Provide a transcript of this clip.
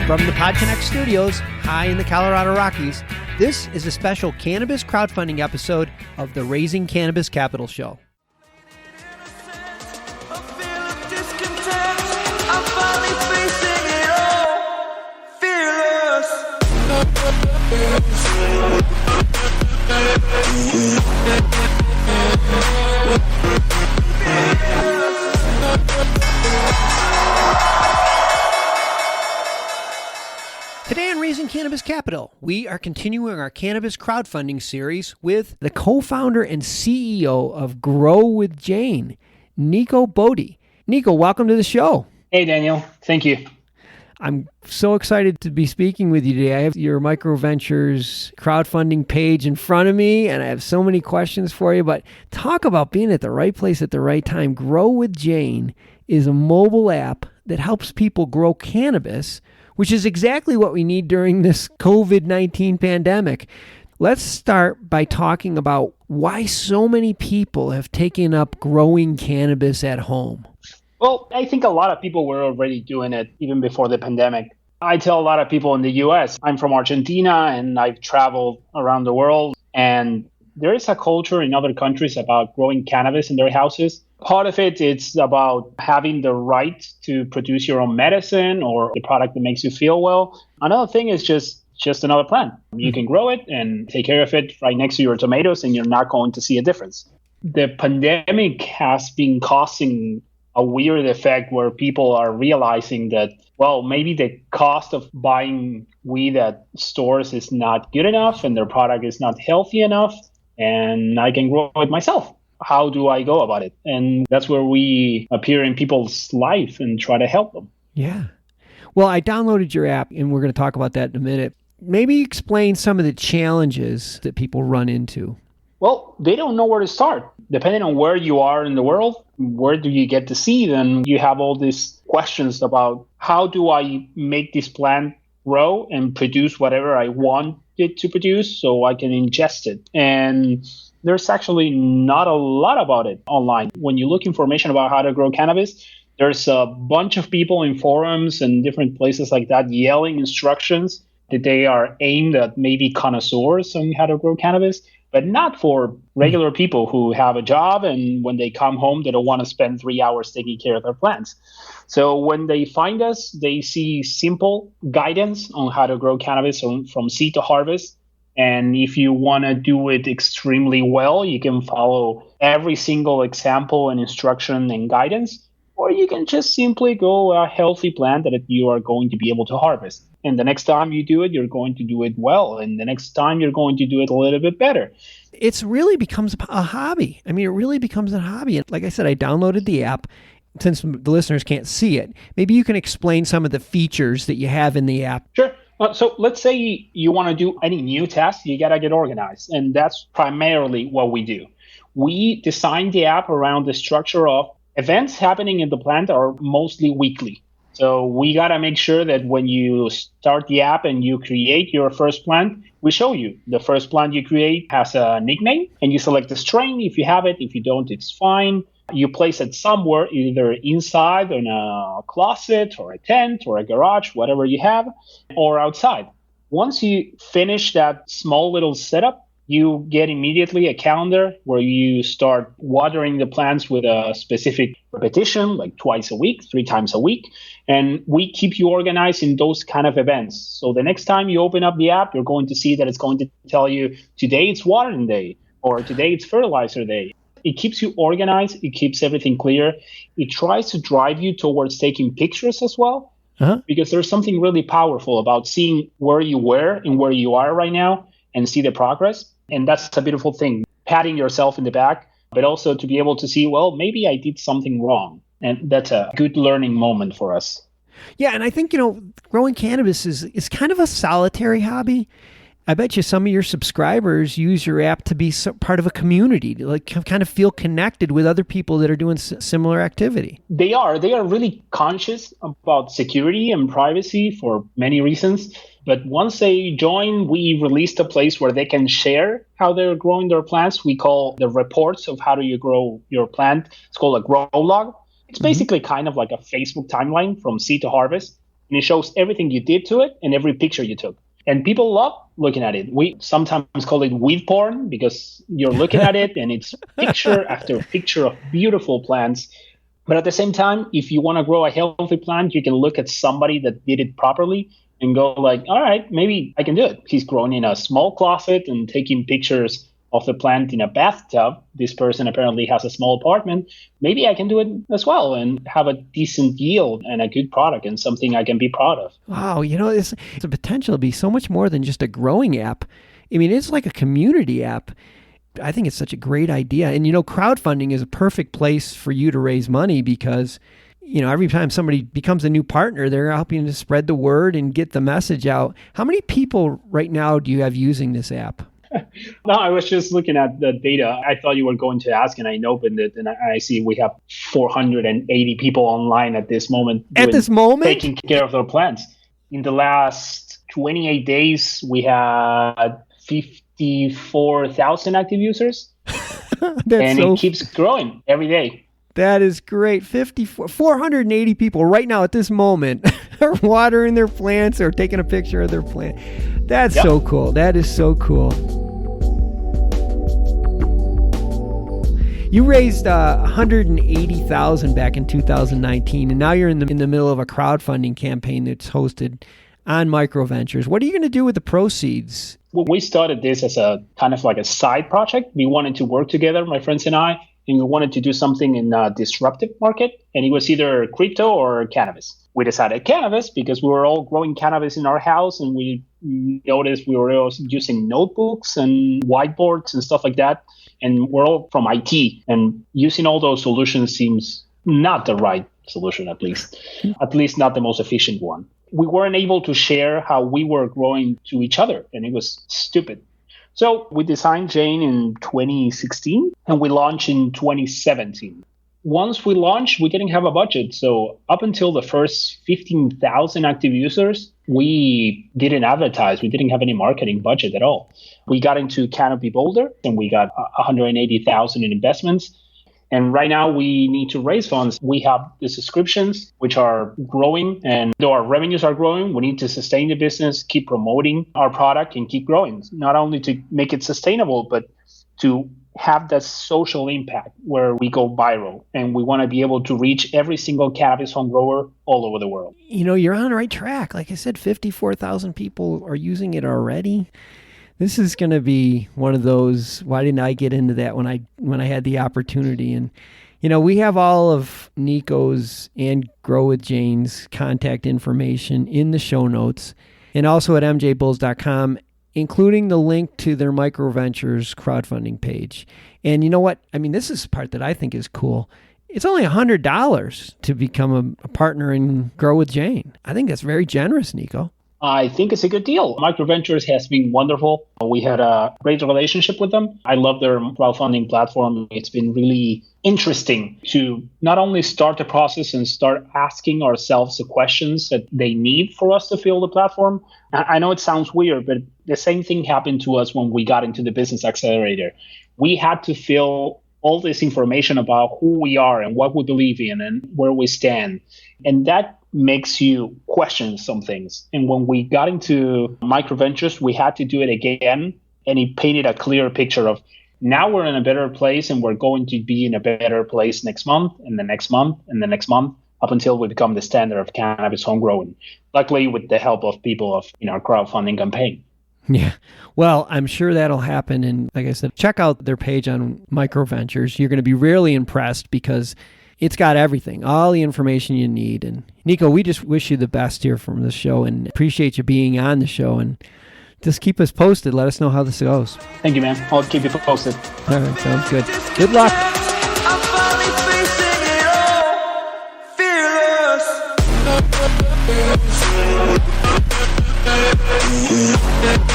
From the PodCONX studios, high in the Colorado Rockies, this is a special cannabis crowdfunding episode of the Raising Cannabis Capital Show. Today on Raising Cannabis Capital, we are continuing our cannabis crowdfunding series with the co-founder and CEO of Grow with Jane, Nico-Botti. Nico, welcome to the show. Hey, Daniel. Thank you. I'm so excited to be speaking with you today. I have your MicroVentures crowdfunding page in front of me, and I have so many questions for you. But talk about being at the right place at the right time. Grow with Jane is a mobile app that helps people grow cannabis, which is exactly what we need during this COVID-19 pandemic. Let's start by talking about why so many people have taken up growing cannabis at home. Well, I think a lot of people were already doing it even before the pandemic. I tell a lot of people in the US, I'm from Argentina and I've traveled around the world, and there is a culture in other countries about growing cannabis in their houses. Part of it, it's about having the right to produce your own medicine or the product that makes you feel well. Another thing is just another plant. You can grow it and take care of it right next to your tomatoes, and you're not going to see a difference. The pandemic has been causing a weird effect where people are realizing that, well, maybe the cost of buying weed at stores is not good enough and their product is not healthy enough, and I can grow it myself. How do I go about it? And that's where we appear in people's life and try to help them. Yeah. Well, I downloaded your app, and we're going to talk about that in a minute. Maybe explain some of the challenges that people run into. Well, they don't know where to start. Depending on where you are in the world, where do you get the seed? And you have all these questions about how do I make this plant grow and produce whatever I want it to produce so I can ingest it. And there's actually not a lot about it online. When you look information about how to grow cannabis, there's a bunch of people in forums and different places like that yelling instructions that they are aimed at maybe connoisseurs on how to grow cannabis, but not for regular people who have a job and when they come home, they don't want to spend 3 hours taking care of their plants. So when they find us, they see simple guidance on how to grow cannabis from seed to harvest. And if you want to do it extremely well, you can follow every single example and instruction and guidance, or you can just simply grow a healthy plant that you are going to be able to harvest. And the next time you do it, you're going to do it well. And the next time you're going to do it a little bit better. It's really becomes a hobby. I mean, it really becomes a hobby. And like I said, I downloaded the app. Since the listeners can't see it, maybe you can explain some of the features that you have in the app. Sure. So let's say you want to do any new test, you got to get organized. And that's primarily what we do. We design the app around the structure of events happening in the plant are mostly weekly. So we got to make sure that when you start the app and you create your first plant, we show you the first plant you create has a nickname and you select the strain if you have it. If you don't, it's fine. You place it somewhere, either inside in a closet or a tent or a garage, whatever you have, or outside. Once you finish that small little setup, you get immediately a calendar where you start watering the plants with a specific repetition, like twice a week, 3 times a week. And we keep you organized in those kind of events. So the next time you open up the app, you're going to see that it's going to tell you, today it's watering day, or today it's fertilizer day. It keeps you organized. It keeps everything clear. It tries to drive you towards taking pictures as well, because there's something really powerful about seeing where you were and where you are right now and see the progress. And that's a beautiful thing, patting yourself in the back, but also to be able to see, well, maybe I did something wrong. And that's a good learning moment for us. Yeah, and I think, growing cannabis is kind of a solitary hobby. I bet you some of your subscribers use your app to be part of a community, to kind of feel connected with other people that are doing similar activity. They are really conscious about security and privacy for many reasons. But once they join, we released a place where they can share how they're growing their plants. We call the reports of how do you grow your plant. It's called a grow log. It's basically kind of like a Facebook timeline from seed to harvest. and it shows everything you did to it and every picture you took. And people love looking at it. We sometimes call it weed porn because you're looking at it and it's picture after picture of beautiful plants. But at the same time, if you want to grow a healthy plant, you can look at somebody that did it properly and go like, all right, maybe I can do it. He's growing in a small closet and taking pictures of the plant in a bathtub. This person apparently has a small apartment. Maybe I can do it as well and have a decent yield and a good product and something I can be proud of. Wow, it's the potential to be so much more than just a growing app. I mean, it's like a community app. I think it's such a great idea. And, crowdfunding is a perfect place for you to raise money because, every time somebody becomes a new partner, they're helping to spread the word and get the message out. How many people right now do you have using this app? No, I was just looking at the data. I thought you were going to ask, and I opened it, and I see we have 480 people online at this moment. Taking care of their plants. In the last 28 days, we had 54,000 active users, and it keeps growing every day. That is great. 480 people right now at this moment are watering their plants or taking a picture of their plant. That's so cool. That is so cool. You raised $180,000 back in 2019, and now you're in the middle of a crowdfunding campaign that's hosted on MicroVentures. What are you going to do with the proceeds? Well, we started this as a kind of like a side project. We wanted to work together, my friends and I, and we wanted to do something in a disruptive market, and it was either crypto or cannabis. We decided cannabis because we were all growing cannabis in our house, and we noticed we were all using notebooks and whiteboards and stuff like that. And we're all from IT, and using all those solutions seems not the right solution, at least not the most efficient one. We weren't able to share how we were growing to each other, and it was stupid. So we designed Jane in 2016, and we launched in 2017. Once we launched, we didn't have a budget. So up until the first 15,000 active users, we didn't advertise. We didn't have any marketing budget at all. We got into Canopy Boulder, and we got 180,000 in investments. And right now we need to raise funds. We have the subscriptions, which are growing. And though our revenues are growing, we need to sustain the business, keep promoting our product, and keep growing. Not only to make it sustainable, but to have that social impact where we go viral, and we want to be able to reach every single cannabis home grower all over the world. You're on the right track. Like I said, 54,000 people are using it already. This is going to be one of those, why didn't I get into that when I had the opportunity? And, we have all of Nico's and Grow with Jane's contact information in the show notes and also at mjbulls.com, including the link to their MicroVentures crowdfunding page. And you know what? I mean, this is the part that I think is cool. It's only $100 to become a partner in Grow with Jane. I think that's very generous, Nico. I think it's a good deal. MicroVentures has been wonderful. We had a great relationship with them. I love their crowdfunding platform. It's been really interesting to not only start the process and start asking ourselves the questions that they need for us to fill the platform. I know it sounds weird, but the same thing happened to us when we got into the Business Accelerator. We had to fill all this information about who we are and what we believe in and where we stand. And that makes you question some things. And when we got into MicroVentures, we had to do it again. And it painted a clear picture of now we're in a better place, and we're going to be in a better place next month and the next month and the next month up until we become the standard of cannabis home growing. Luckily, with the help of people in our crowdfunding campaign. Yeah. Well, I'm sure that'll happen. And like I said, check out their page on MicroVentures. You're going to be really impressed because it's got everything, all the information you need. And Nico, we just wish you the best here from the show and appreciate you being on the show. And just keep us posted. Let us know how this goes. Thank you, man. I'll keep you posted. All right. Sounds good. Good luck. I'm finally facing it all, fearless.